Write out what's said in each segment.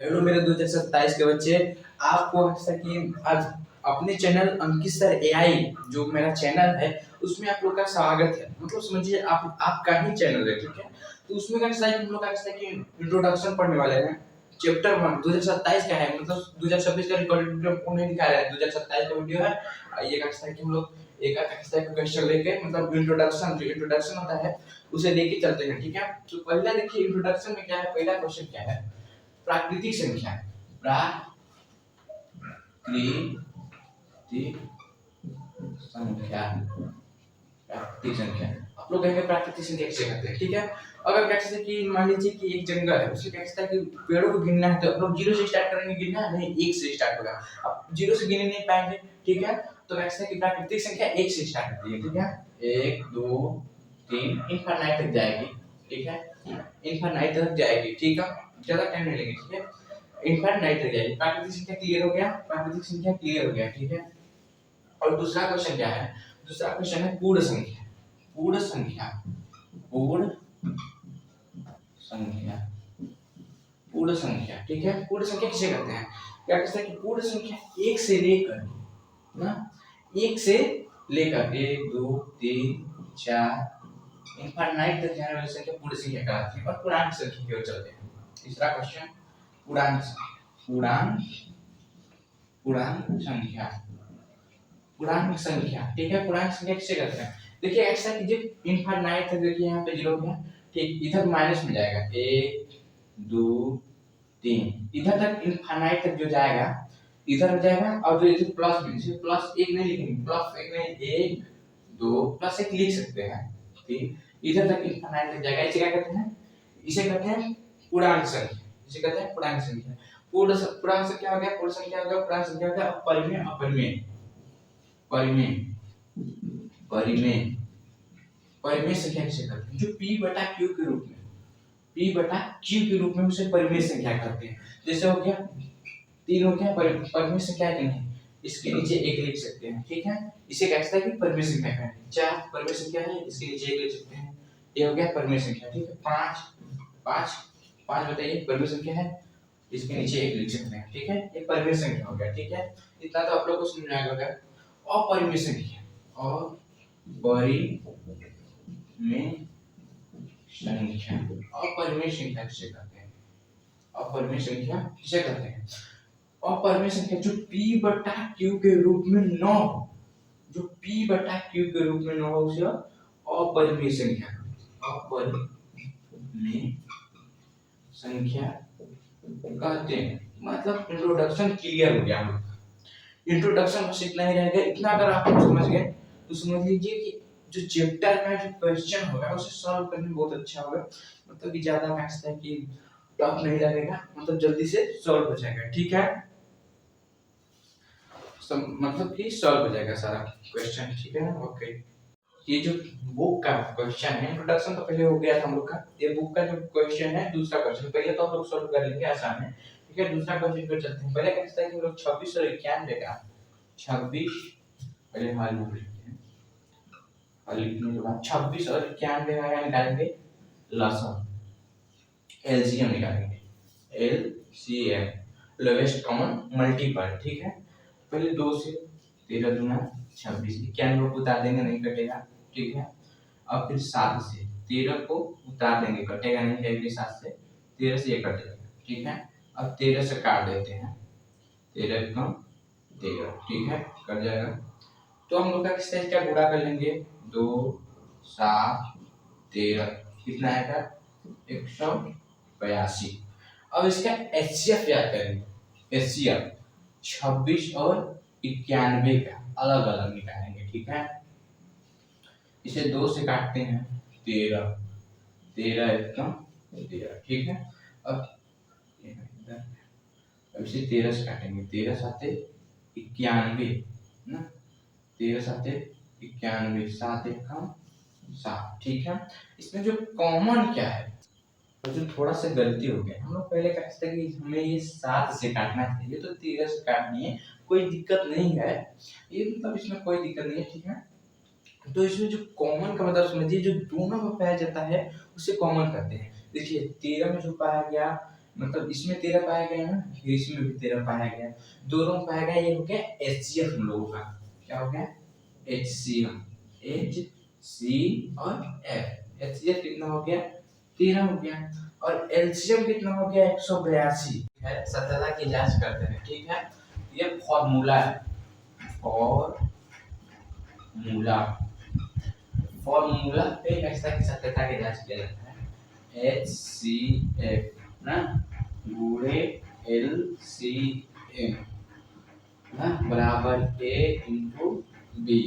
Hello मेरे 2027 के बच्चे। आपको जैसा कि आज अपने चैनल अंकित सर एआई जो मेरा चैनल है उसमें आप लोग का स्वागत है। मतलब समझिए आप आपका ही चैनल है, ठीक है। तो उसमें कैसा है कि हम लोग का कैसा है कि इंट्रोडक्शन पढ़ने वाले हैं। चैप्टर 1 2027 का है, मतलब 2026 का रिकॉर्डेड वीडियो हमको नहीं दिखा रहा है, 2027 का वीडियो है। ये कैसा है कि हम लोग एक कैसा है क्वेश्चन लेके मतलब इंट्रोडक्शन जो इंट्रोडक्शन होता है उसे लेके चलते हैं, ठीक है। तो पहला देखिए इंट्रोडक्शन में क्या है, पहला क्वेश्चन क्या है। प्राकृतिक संख्या, प्राकृतिक संख्या, प्राकृतिक संख्या। आप लोग कहेंगे प्राकृतिक संख्या किसे कहते हैं, ठीक है। अगर कहते हैं कि मान लीजिए कि एक जंगल है, उसे कहते हैं कि पेड़ों को गिनना है तो आप लोग जीरो से स्टार्ट करेंगे गिनना है, नहीं एक से स्टार्ट होगा। अब जीरो से गिन नहीं पाएंगे, ठीक है। तो कहते हैं कि प्राकृतिक संख्या एक से स्टार्ट होती है, ठीक है। एक दो तीन इनफाइनाइट तक जाएगी, ठीक है। इनफाइनाइट तक जाएगी, ठीक है। ज्यादा टाइम नहीं लेंगे, ठीक है। इनफाइनाइट तक जाएगी। प्राकृतिक संख्या क्लियर हो गया, प्राकृतिक संख्या क्लियर हो गया, ठीक है। और दूसरा क्वेश्चन क्या है, दूसरा क्वेश्चन है पूर्ण संख्या। पूर्ण संख्या, पूर्ण संख्या, पूर्ण संख्या, ठीक है। पूर्ण संख्या किसे कहते हैं, क्या कहते हैं कि पूर्ण संख्या एक से लेकर ना, एक से लेकर एक दो तीन चार इनफाइनाइट तक जाने वाली संख्या पूर्ण संख्या कहलाती है। और पूर्णांक संख्या की ओर चलते हैं। तीसरा क्वेश्चन पूर्णांक, पूर्णांक, पूर्णांक संख्या, पूर्णांक संख्या, ठीक है। पूर्णांक संख्या किसे कहते हैं, देखिए ऐसा कीजिए इनफाइनाइट तक, देखिए यहाँ पे जीरो हो गया, ठीक। इधर माइनस में जाएगा एक दो तीन, इधर तक इनफाइनाइट तक जो जाएगा इधर हो जाएगा। और जो इधर प्लस में, इसे प्लस एक नहीं लिखेंगे, प्लस एक नहीं एक दो प्लस एक लिख सकते हैं, ठीक। इधर तक इनफाइनाइट तक जाएगा, इसे क्या कहते हैं, इसे कहते हैं पूर्णांक संख्या, इसे कहते हैं पूर्णांक संख्या। पूर्णांक संख्या हो गया, पूर्ण संख्या हो गया, पूर्णांक संख्या हो गया। परिमेय अपरिमेय, परिमेय, परिमेय, परिमेय संख्या किसे कहते हैं, जो p बटा q के रूप में, p बटा q के रूप में उसे परिमेय संख्या कहते हैं। जैसे हो गया तीन हो गया परिमेय संख्या है कि नहीं, इसके नीचे एक लिख सकते हैं, ठीक है। इसे कहते हैं कि परिमेय संख्या है। चार परिमेय संख्या है, इसके नीचे एक लिख सकते हैं, ये हो गया परिमेय संख्या, ठीक है। पांच, पांच, पांच बताइए परिमेय संख्या है, इसके नीचे एक लिख सकते हैं, ठीक है। ये परिमेय संख्या हो गया, ठीक है। इतना तो आप लोग को समझ में आ गया। अपरिमेय संख्या, अपरिमेय संख्या, अपरिमेय संख्या किसे कहते हैं, अपरिमेय संख्या किसे कहते हैं। अपरिमेय संख्या जो p बटा q के रूप में न हो, जो p बटा q के रूप में न हो उसे अपरिमेय संख्या, अपरिमेय संख्या कहते हैं। मतलब इंट्रोडक्शन क्लियर हो गया हम लोग। इंट्रोडक्शन बस इतना ही रहेगा, इतना अगर आप समझ गए तो समझ लीजिए कि जो चैप्टर का जो क्वेश्चन होगा उसे सॉल्व करने में बहुत अच्छा होगा। मतलब कि ज्यादा मैथ्स है कि टफ नहीं लगेगा, मतलब जल्दी से सॉल्व हो जाएगा, ठीक है। मतलब कि सॉल्व हो जाएगा सारा क्वेश्चन, ठीक है ना, ओके। ये जो बुक का क्वेश्चन है, इंट्रोडक्शन तो पहले हो गया था हम लोग का। ये बुक का जो क्वेश्चन है, दूसरा क्वेश्चन पहले तो हम लोग सॉल्व कर लेंगे आसान है, ठीक है। दूसरा क्वेश्चन पे चलते हैं। पहले कैसे था कि हम लोग 26 और 91 का 26, पहले हल लिख लेते हैं। हल लिखने के बाद 26 और 91 का निकालेंगे लसाअ, एलसीएम निकालेंगे, एलसीएम लोवेस्ट कॉमन मल्टीपल, ठीक है। पहले 2 से 13 दूना 26, 91 को उतार देंगे नहीं कटेगा, ठीक है। अब फिर 7 से 13 को उतार देंगे, कटेगा नहीं है, 7 से 13 से ये कटेगा, ठीक है। अब 13 से काट देते हैं, 13 कम 13, ठीक है, कट जाएगा। तो हम लोग का किस तरह का गुणा कर लेंगे, 2 7 13 कितना आएगा 182। अब इसका एचसीएफ याद करेंगे, एचसीएफ 26 और 91 का अलग अलग निकालेंगे, ठीक है। इसे 2 से काटते हैं 13, 13 एकदम 13, ठीक है। अब इसे 13 से काटेंगे, 13 साते 91 ना, 13 साते 91, 7 एकम 7, ठीक है। इसमें जो कॉमन क्या है, तो जो थोड़ा सा गलती हो गया, हम लोग पहले कहते थे कि हमें ये 7 से काटना चाहिए, तो 13 से काटनी है, कोई दिक्कत नहीं है, ये मतलब इसमें कोई दिक्कत नहीं है, ठीक है। तो इसमें जो कॉमन का मतलब समझिए, जो दोनों में पाया जाता है उसे कॉमन कहते हैं। देखिए 13 में जो पाया गया मतलब इसमें 13 पाया गया ना, फिर इसमें भी 13 पाया गया, दोनों में पाया गया। ये हो गया एचसीएफ हम लोगों का। क्या हो गया? एचसीएफ। एच सी और एफ। एचसीएफ कितना हो गया? 13 हो गया। और एलसीएम कितना हो गया? 182 है। सत्यता की जांच करते हैं, ठीक है। ये फॉर्मूला है, फॉर्मूला। फॉर्मूला पे ऐसा की सत्यता की जांच किया जाता है। HCF ना गुणे LCM ना बराबर A इंटू बी।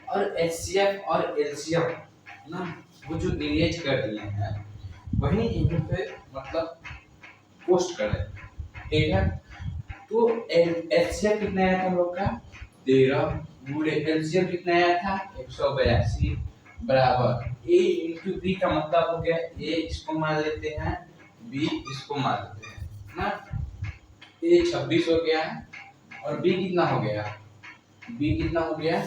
और HCF और LCM ना वो जो इरेज कर दिए हैं वही यहाँ पे मतलब पोस्ट कर रहे हैं, ठीक है। तो HCF कितना आया था हम लोग का? 13 गुणे LCM कितना आया था? 182 बराबर A इंटू बी का मतलब हो गया A इसको मान लेते हैं, B इसको मान लेते हैं ना। A 26 हो गया और B कितना हो गया? B कितना हो गया?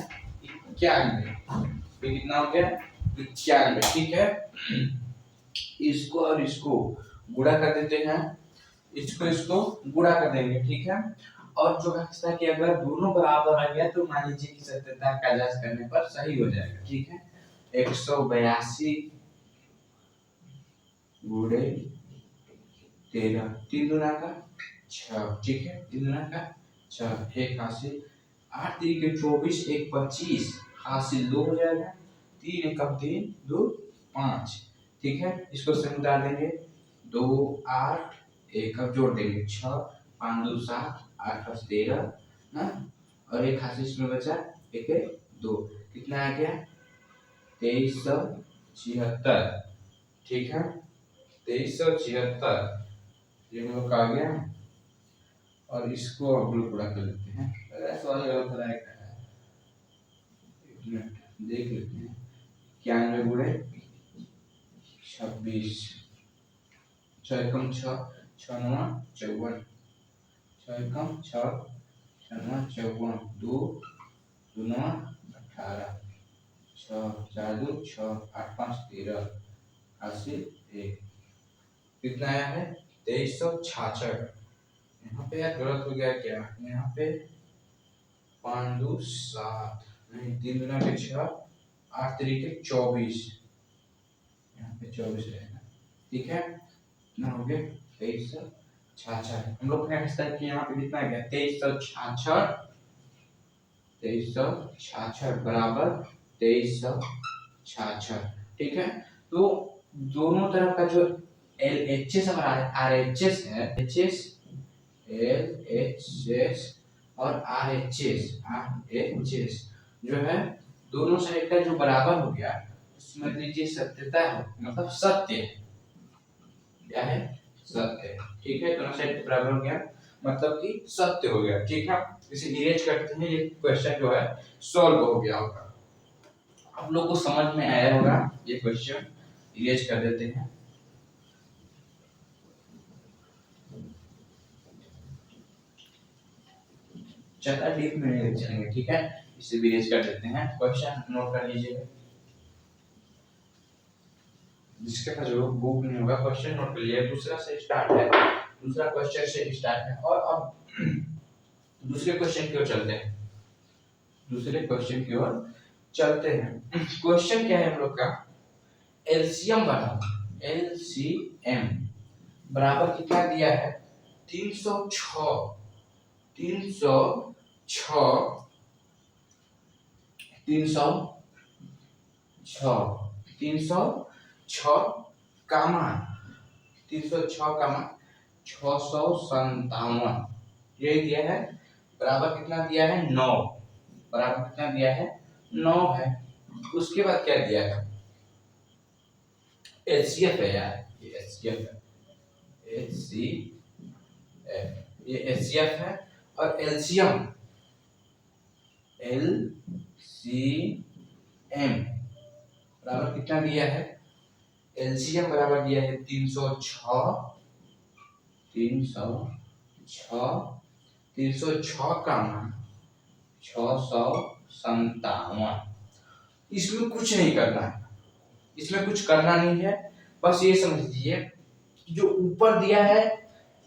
91। B कितना हो गया? 91, ठीक है। इसको और इसको गुणा कर देते हैं, इसको गुणा कर देंगे, ठीक है। और जो है कि अगर दोनों बराबर आ गया तो मान लीजिए कि सत्यता का जांच करने पर सही हो जाएगा, ठीक है। 182 गुणे 13, 3 दूना का 6, ठीक है। 3 दूना का 6, 1 हासिल, 8 3 के 24, 1 25 हासिल 2 हो जाएगा। 3 1 3 2 5, ठीक है। इसको समुदाय देंगे 2 8 1 अब जोड़ देंगे 6 5 2 7 8 5 13 ना। और एक हासिल इसमें बचा 1 2, कितना आ गया? 2376, ठीक है। 2376 ये हम लोग का आ गया। और इसको हम लोग पूरा कर लेते हैं, सवाल गलत हो रहा है, एक मिनट देख लेते हैं। 91 गुणे 26, 6 एकम 6 6 9 54, 6 एकम 6 6 9 54, 2 2 9 18, 6 4 2 6 8 5 13 हासिल 1, कितना आया है? 2366। यहाँ पे यार गलत हो गया क्या? यहाँ पे 5 2 7 नहीं, 3 दूना के 6 8 3 के 24, यहाँ पे 24 रहेगा, ठीक है। कितना हो गया? 2366। हम लोग ने ऐसा कि यहाँ पे कितना गया? 2366 बराबर 2366, ठीक है। तो दोनों तरफ का जो LHS और RHS है, LHS और RHS जो है दोनों साइड का जो बराबर हो गया उसमें लीजिए सत्यता है, मतलब सत्य है। क्या है? सत्य है, ठीक है। दोनों साइड के बराबर हो गया मतलब कि सत्य हो गया, ठीक है। इसे इरेज करते हैं, ये क्वेश्चन जो है सॉल्व हो गया होगा। आप लोग को समझ में आया होगा ये क्वेश्चन। इरेज कर देते हैं, ज्यादा डीप में नहीं चलेंगे, ठीक है। इसे भी इरेज कर देते हैं। क्वेश्चन नोट कर लीजिएगा, जिसके पास जो बुक नहीं होगा क्वेश्चन नोट कर लीजिए। दूसरा से स्टार्ट है, दूसरा क्वेश्चन से स्टार्ट है। और अब दूसरे क्वेश्चन की ओर चलते हैं, दूसरे क्वेश्चन की ओर चलते हैं। क्वेश्चन क्या है हम लोग का? एलसीएम बराबर एलसीएम बराबर कितना दिया है? 306 306 कामा 657, ये दिया है। बराबर कितना दिया है? 9, बराबर कितना दिया है? 9 है। उसके बाद क्या दिया है? एचसीएफ है यार, ये एचसीएफ है, एचसीएफ, ये एचसीएफ है। और एलसीएम एलसीएम बराबर कितना दिया है? एलसीएम बराबर दिया है 306 का मान 657। इसमें कुछ नहीं करना है, इसमें कुछ करना नहीं है। बस ये समझ लीजिए जो ऊपर दिया है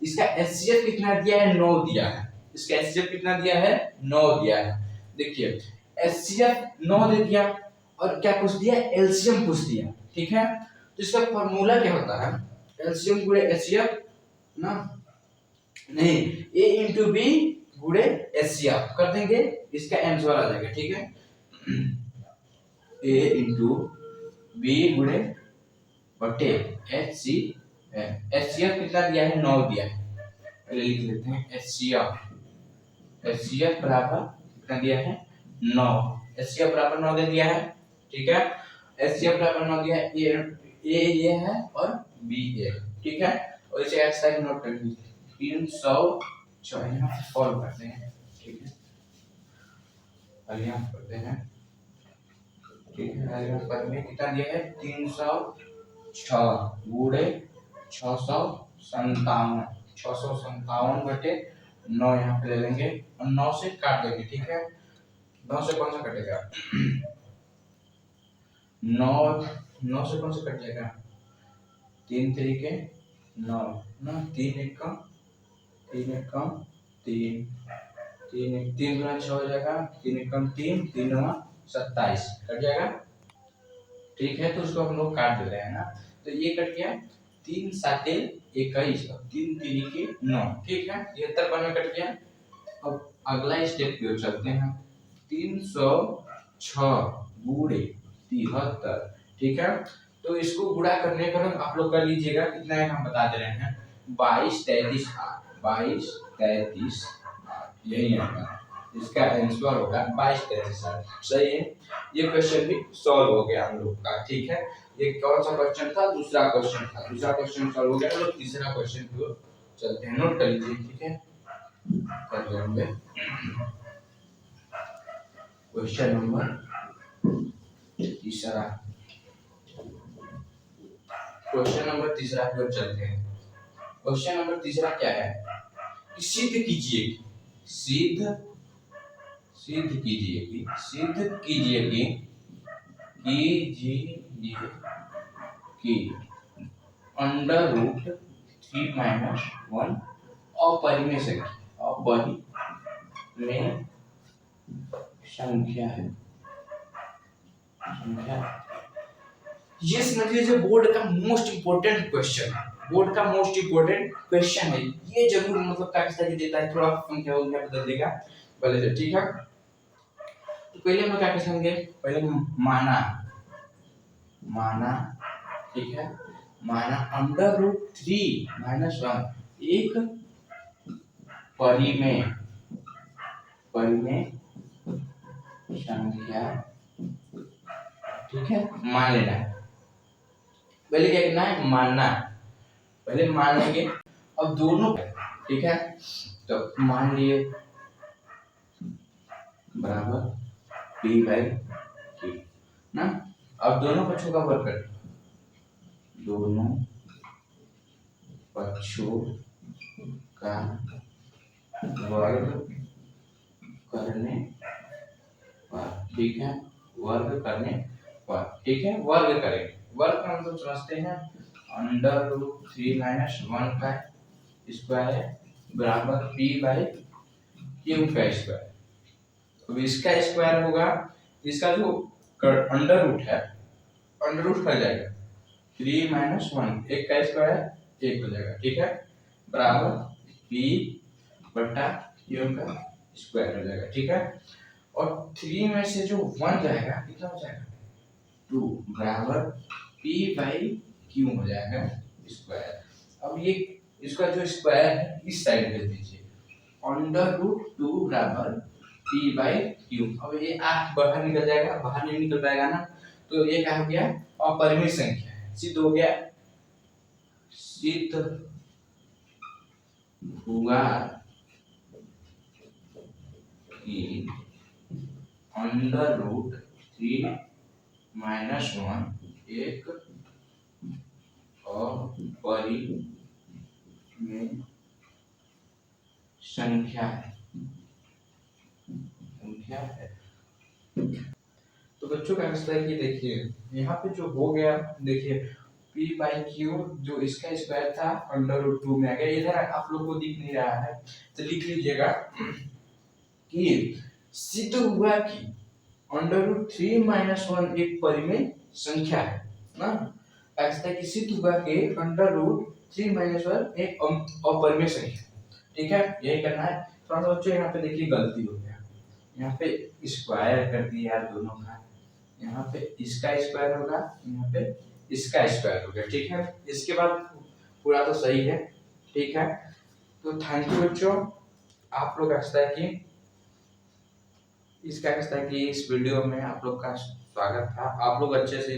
इसका एचसीएफ कितना दिया है, 9 दिया है। इसका एचसीएफ कितना दिया है, 9 दिया है। देखिए एचसीएफ 9 दे दिया और क्या पूछ दिया, एलसीएम पूछ दिया। ठीक है, तो इसका फॉर्मूला क्या होता है, एलसीएम गुणे एचसीएफ ना, नहीं ए इंटू बी गुणे एचसीएफ कर देंगे, इसका आंसर आ जाएगा। ठीक है, ए इंटू बी गुणे बटे एच सी, एचसीएफ कितना दिया है, 9 दिया है। पहले लिख लेते हैं एचसीएफ बराबर कितना दिया है, 9। एचसीएफ बराबर 9 दे दिया है। ठीक है, एचसीएफ बराबर 9 दिया है, ए ये है और बी ये। ठीक है, और इसे एक्सरसाइज नोट कर लीजिए 300 यहाँ सॉल्व करते हैं। ठीक है, और यहाँ करते हैं। ठीक है, पर में कितना दिया है, 306 गुणे 657 बटे 9 यहाँ पे ले लेंगे और 9 से काट देंगे। ठीक है, 9 से कौन सा कटेगा, 9 से कौन सा कट जाएगा, 3 तरीके 9 ना, 3 एक कम 3 गुना 6 हो जाएगा, 3 एक कम 3 3 9 27 कट जाएगा। ठीक है, तो उसको हम लोग काट दे रहे हैं ना, तो ये कट गया 3 7 21 और 3 3 के 9। ठीक है, 73 में कट गया। अब अगला स्टेप की ओर चलते हैं, 306 गुणे 73। ठीक है, तो इसको गुणा करने पर आप लोग कर लीजिएगा, कितना है हम बता दे रहे हैं, 22 33 8, 22 33 8 यही आएगा। इसका आंसर होगा 22 33 8। सही है, ये क्वेश्चन भी सॉल्व हो गया हम लोग का। ठीक है, ये कौन सा क्वेश्चन था, दूसरा क्वेश्चन था, दूसरा क्वेश्चन सॉल्व हो गया। हम लोग तीसरा क्वेश्चन की ओर चलते हैं, नोट कर लीजिए। ठीक है, कर लेंगे क्वेश्चन नंबर तीसरा, क्वेश्चन नंबर तीसरा की ओर चलते हैं। क्वेश्चन नंबर तीसरा क्या है, सिद्ध कीजिए कि अंडर रूट 3 माइनस 1 अपरिमेय संख्या है। ये समझिए जो बोर्ड का मोस्ट इंपोर्टेंट क्वेश्चन है, ये जरूर मतलब क्या देता है, थोड़ा संख्या बदल देगा पहले से। ठीक है, तो पहले हम क्या करेंगे, पहले माना। ठीक है, माना अंडर रूट 3 माइनस 1 एक परिमेय संख्या। ठीक है, मान लेना है, पहले क्या करना है, मानना, पहले मान लेंगे। अब दोनों, ठीक है, तो मान लिए बराबर p बाई q ना। अब दोनों पक्षों का वर्ग करें, दोनों पक्षों का वर्ग करने पर। ठीक है, वर्ग करने पर। ठीक है, वर्ग करेंगे, वर्ग का मतलब समझते हैं, अंडर रूट 3 माइनस 1 का स्क्वायर बराबर p बाई क्यू का स्क्वायर। अब इसका स्क्वायर होगा, इसका जो अंडर रूट है, अंडर रूट कर जाएगा 3 माइनस 1, एक का स्क्वायर 1 हो जाएगा। ठीक है, बराबर p बटा क्यू का स्क्वायर हो जाएगा। ठीक है, और 3 में से जो 1 जाएगा कितना हो जाएगा, 2 बराबर p बाई क्यू हो जाएगा स्क्वायर। अब ये इसका जो स्क्वायर है इस साइड भेज दीजिए, अंडर रूट 2 बराबर p बाई क्यू। अब ये 8 बाहर निकल जाएगा, बाहर नहीं निकल पाएगा ना, तो ये क्या हो गया, अपरिमेय संख्या है, सिद्ध हो गया, सिद्ध हुआ कि अंडर रूट 3 माइनस 1 एक अपरिमेय संख्या है। तो बच्चों का आंसर है कि देखिए यहाँ पे जो हो गया, देखिए P बाई Q जो इसका स्क्वायर था √2 में आ गया। इधर आप लोग को दिख नहीं रहा है तो लिख लीजिएगा कि सिद्ध हुआ कि √3 - 1 एक परिमेय संख्या है ना। ऐसा है कि सिद्ध हुआ कि √3 - 1 एक अपरिमेय संख्या है। ठीक है, यही करना है। थोड़ा सा बच्चों यहाँ पे देखिए गलती हो गया, यहाँ पे स्क्वायर कर दिया यार दोनों का। यहाँ पे इसका स्क्वायर होगा, यहाँ पे इसका स्क्वायर होगा। ठीक है, इसके बाद पूरा तो सही है। ठीक है, तो थैंक यू बच्चों, आप लोग ऐसा है कि इसका कैसा है कि इस वीडियो में आप लोग का स्वागत था। आप लोग अच्छे से